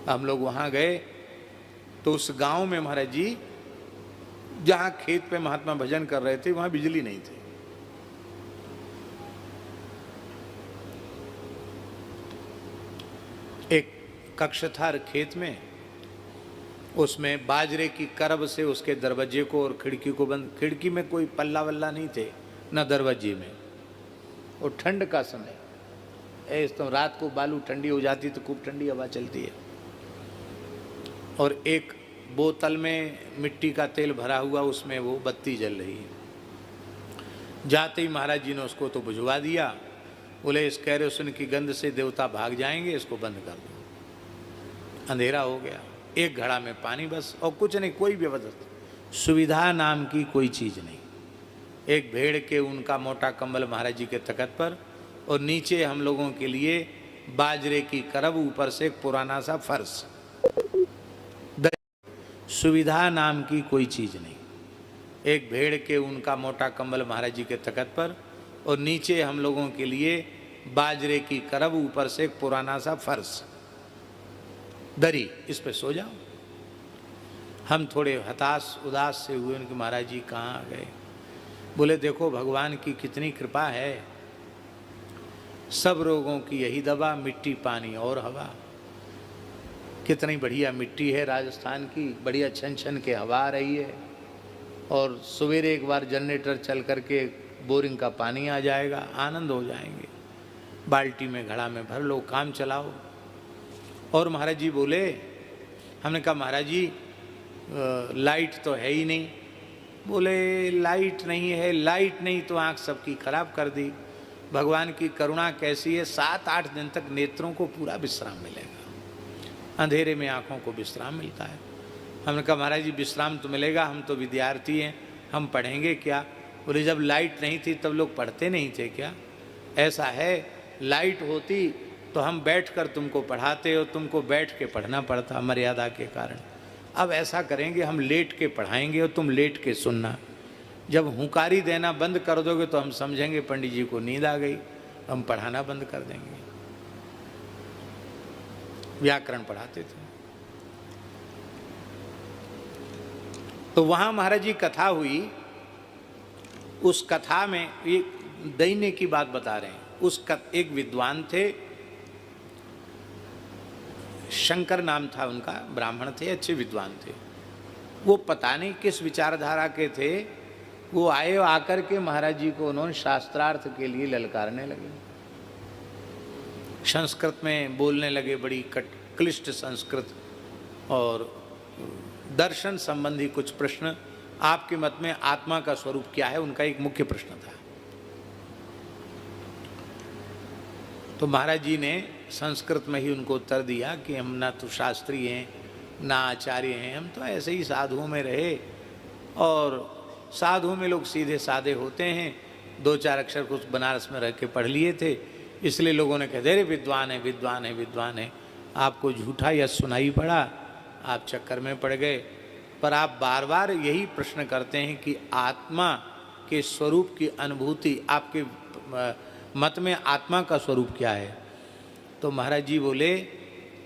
हम लोग वहाँ गए तो उस गांव में महाराज जी जहाँ खेत पे महात्मा भजन कर रहे थे वहाँ बिजली नहीं थी। एक कक्ष था खेत में, उसमें बाजरे की करब से उसके दरवाजे को और खिड़की को बंद, खिड़की में कोई पल्ला वल्ला नहीं थे न दरवाजे में, और ठंड का समय है, तो रात को बालू ठंडी हो जाती तो खूब ठंडी हवा चलती है, और एक बोतल में मिट्टी का तेल भरा हुआ उसमें वो बत्ती जल रही है। जाते ही महाराज जी ने उसको तो बुझवा दिया, बोले इस कैरोसिन की गंध से देवता भाग जाएंगे, इसको बंद कर दो। अंधेरा हो गया, एक घड़ा में पानी बस, और कुछ नहीं, कोई व्यवस्था सुविधा नाम की कोई चीज़ नहीं। एक भेड़ के उनका मोटा कंबल महाराज जी के तख्त पर, और नीचे हम लोगों के लिए बाजरे की करब, ऊपर से एक पुराना सा फर्श। सुविधा नाम की कोई चीज़ नहीं। एक भेड़ के उनका मोटा कंबल महाराज जी के तख्त पर, और नीचे हम लोगों के लिए बाजरे की करब, ऊपर से एक पुराना सा फर्श, दरी, इस पे सो जाओ। हम थोड़े हताश उदास से हुए, उनके महाराज जी कहाँ आ गए? बोले देखो भगवान की कितनी कृपा है, सब रोगों की यही दवा, मिट्टी पानी और हवा। कितनी बढ़िया मिट्टी है राजस्थान की, बढ़िया छन छन के हवा आ रही है, और सवेरे एक बार जनरेटर चल करके बोरिंग का पानी आ जाएगा, आनंद हो जाएंगे। बाल्टी में घड़ा में भर लो, काम चलाओ। और महाराज जी बोले, हमने कहा महाराज जी लाइट तो है ही नहीं। बोले लाइट नहीं है, लाइट नहीं तो आँख सबकी खराब कर दी। भगवान की करुणा कैसी है, 7-8 दिन तक नेत्रों को पूरा विश्राम मिलेगा, अंधेरे में आँखों को विश्राम मिलता है। हमने कहा महाराज जी विश्राम तो मिलेगा, हम तो विद्यार्थी हैं, हम पढ़ेंगे क्या? बोले जब लाइट नहीं थी तब लोग पढ़ते नहीं थे क्या? ऐसा है, लाइट होती तो हम बैठकर तुमको पढ़ाते, और तुमको बैठ के पढ़ना पड़ता मर्यादा के कारण। अब ऐसा करेंगे, हम लेट के पढ़ाएंगे और तुम लेट के सुनना। जब हुंकारी देना बंद कर दोगे तो हम समझेंगे पंडित जी को नींद आ गई, हम पढ़ाना बंद कर देंगे। व्याकरण पढ़ाते थे। तो वहाँ महाराज जी कथा हुई, उस कथा में ये दैन्य की बात बता रहे हैं। एक विद्वान थे, शंकर नाम था उनका, ब्राह्मण थे, अच्छे विद्वान थे। वो पता नहीं किस विचारधारा के थे, वो आए, आकर के महाराज जी को उन्होंने शास्त्रार्थ के लिए ललकारने लगे, संस्कृत में बोलने लगे, बड़ी क्लिष्ट संस्कृत, और दर्शन संबंधी कुछ प्रश्न। आपके मत में आत्मा का स्वरूप क्या है, उनका एक मुख्य प्रश्न था। तो महाराज जी ने संस्कृत में ही उनको उत्तर दिया कि हम ना तो शास्त्री हैं ना आचार्य हैं, हम तो ऐसे ही साधुओं में रहे, और साधुओं में लोग सीधे साधे होते हैं, 2-4 अक्षर कुछ बनारस में रह के पढ़ लिए थे, इसलिए लोगों ने कहा अरे विद्वान है, विद्वान है, विद्वान है। आपको झूठा या सुनाई पड़ा, आप चक्कर में पड़ गए। पर आप बार बार यही प्रश्न करते हैं कि आत्मा के स्वरूप की अनुभूति, आपके मत में आत्मा का स्वरूप क्या है? तो महाराज जी बोले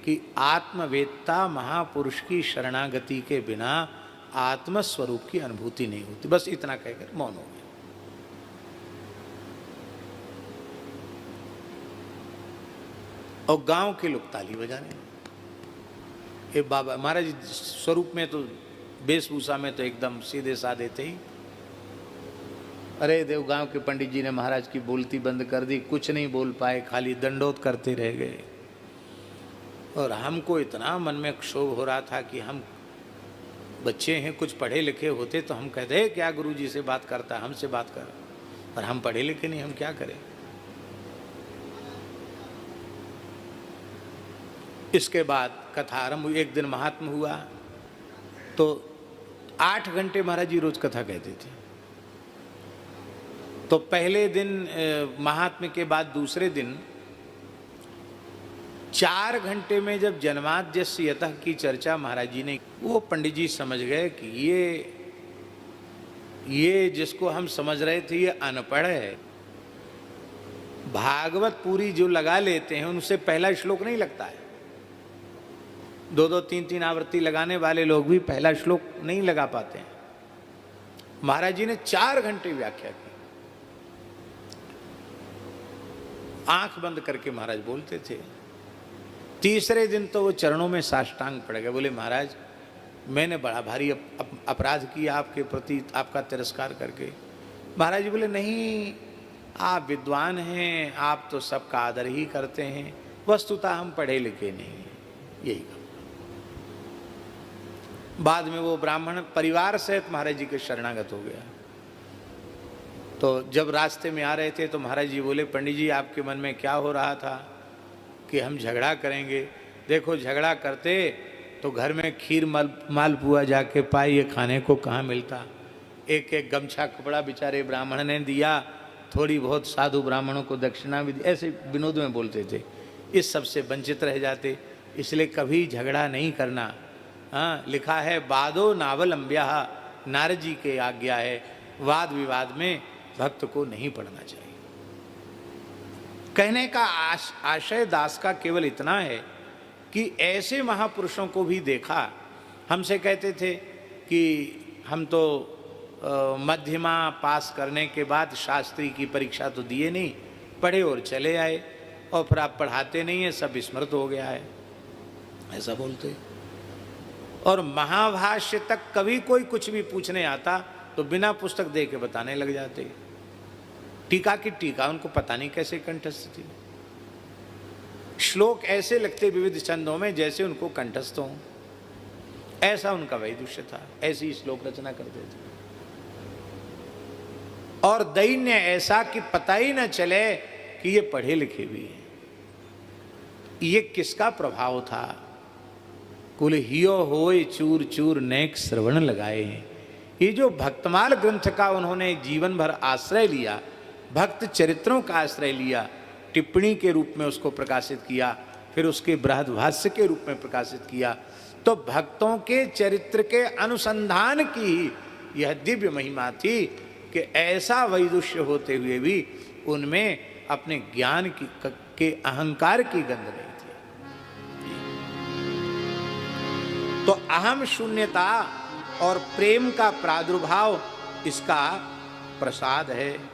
कि आत्मवेत्ता महापुरुष की शरणागति के बिना आत्मस्वरूप की अनुभूति नहीं होती। बस इतना कहकर मौन हो गए। और गांव के लोग ताली बजाने। ये बाबा महाराज स्वरूप में तो, वेशभूषा में तो एकदम सीधे साधे थे ही। अरे देव, गांव के पंडित जी ने महाराज की बोलती बंद कर दी, कुछ नहीं बोल पाए, खाली दंडोत करते रह गए। और हमको इतना मन में क्षोभ हो रहा था कि हम बच्चे हैं, कुछ पढ़े लिखे होते तो हम कहते हैं क्या गुरुजी से बात करता, हमसे बात कर, पर हम पढ़े लिखे नहीं, हम क्या करें? इसके बाद कथा आरंभ हुई। एक दिन महात्मा हुआ तो 8 घंटे महाराज जी रोज कथा कहते थे। तो पहले दिन महात्म्य के बाद दूसरे दिन 4 घंटे में जब जन्माद्यस्य यतः की चर्चा महाराज जी ने, वो पंडित जी समझ गए कि ये जिसको हम समझ रहे थे ये अनपढ़ है। भागवत पूरी जो लगा लेते हैं उनसे पहला श्लोक नहीं लगता है। 2-2 3-3 आवृत्ति लगाने वाले लोग भी पहला श्लोक नहीं लगा पाते हैं। महाराज जी ने 4 घंटे व्याख्या की। आंख बंद करके महाराज बोलते थे। तीसरे दिन तो वो चरणों में साष्टांग पड़ गए, बोले महाराज मैंने बड़ा भारी अपराध किया आपके प्रति, आपका तिरस्कार करके। महाराज जी बोले नहीं, आप विद्वान हैं, आप तो सबका आदर ही करते हैं, वस्तुतः हम पढ़े लिखे नहीं हैं, यही कहा। बाद में वो ब्राह्मण परिवार सहित महाराज जी के शरणागत हो गया। तो जब रास्ते में आ रहे थे तो महाराज जी बोले पंडित जी आपके मन में क्या हो रहा था कि हम झगड़ा करेंगे? देखो झगड़ा करते तो घर में खीर मालपुआ जाके पाइए, खाने को कहाँ मिलता। एक एक गमछा कपड़ा बेचारे ब्राह्मण ने दिया, थोड़ी बहुत साधु ब्राह्मणों को दक्षिणा भी दी, ऐसे विनोद में बोलते थे। इस सब से वंचित रह जाते, इसलिए कभी झगड़ा नहीं करना। हाँ, लिखा है वादो नावलंब्या, नारद जी के आज्ञा है, वाद विवाद में भक्त को नहीं पड़ना चाहिए। कहने का आशय दास का केवल इतना है कि ऐसे महापुरुषों को भी देखा। हमसे कहते थे कि हम तो मध्यमा पास करने के बाद शास्त्री की परीक्षा तो दिए नहीं, पढ़े और चले आए, और फिर आप पढ़ाते नहीं है, सब स्मृत हो गया है, ऐसा बोलते। और महाभाष्य तक कभी कोई कुछ भी पूछने आता तो बिना पुस्तक दे के बताने लग जाते। टीका की टीका उनको पता नहीं कैसे कंठस्थ थी। श्लोक ऐसे लगते विविध छंदों में जैसे उनको कंठस्थ हों, ऐसा उनका वैदुष्य था, ऐसी श्लोक रचना करते थे। और दैन्य ऐसा कि पता ही न चले कि ये पढ़े लिखे भी हैं। ये किसका प्रभाव था? कुल हियो होए चूर चूर नेक श्रवण लगाए हैं। ये जो भक्तमाल ग्रंथ का उन्होंने जीवन भर आश्रय लिया, भक्त चरित्रों का आश्रय लिया, टिप्पणी के रूप में उसको प्रकाशित किया, फिर उसके बृहद्भाष्य के रूप में प्रकाशित किया, तो भक्तों के चरित्र के अनुसंधान की ही यह दिव्य महिमा थी कि ऐसा वैदुष्य होते हुए भी उनमें अपने ज्ञान के अहंकार की गंध नहीं थी। तो अहम शून्यता और प्रेम का प्रादुर्भाव इसका प्रसाद है।